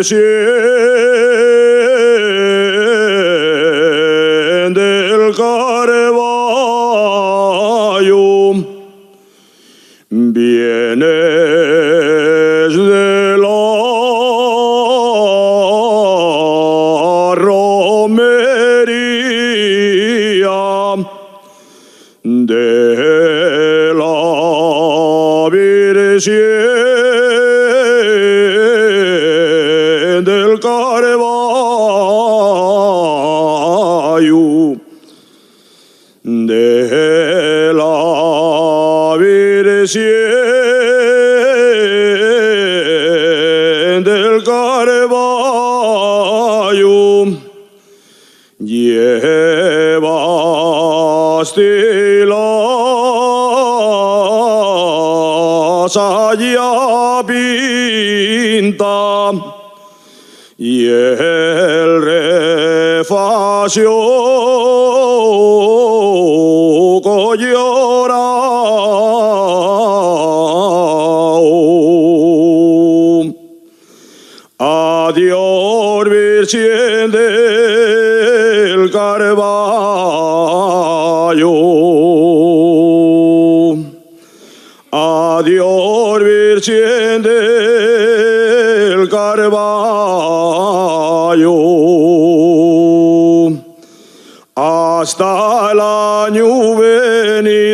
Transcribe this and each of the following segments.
desciende el Carvalho, vienes de la romería de la Virgen del Carvalho, de la Virgen del Carvalho, llevaste las allá pinta y el refacio llorao. Adiós, Virgen del Carvalho. Adiós, Virgen del Carvalho. Hasta el año venidero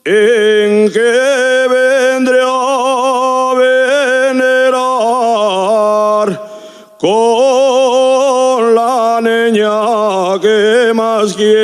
en que vendré a venerar con la niña que más quiero.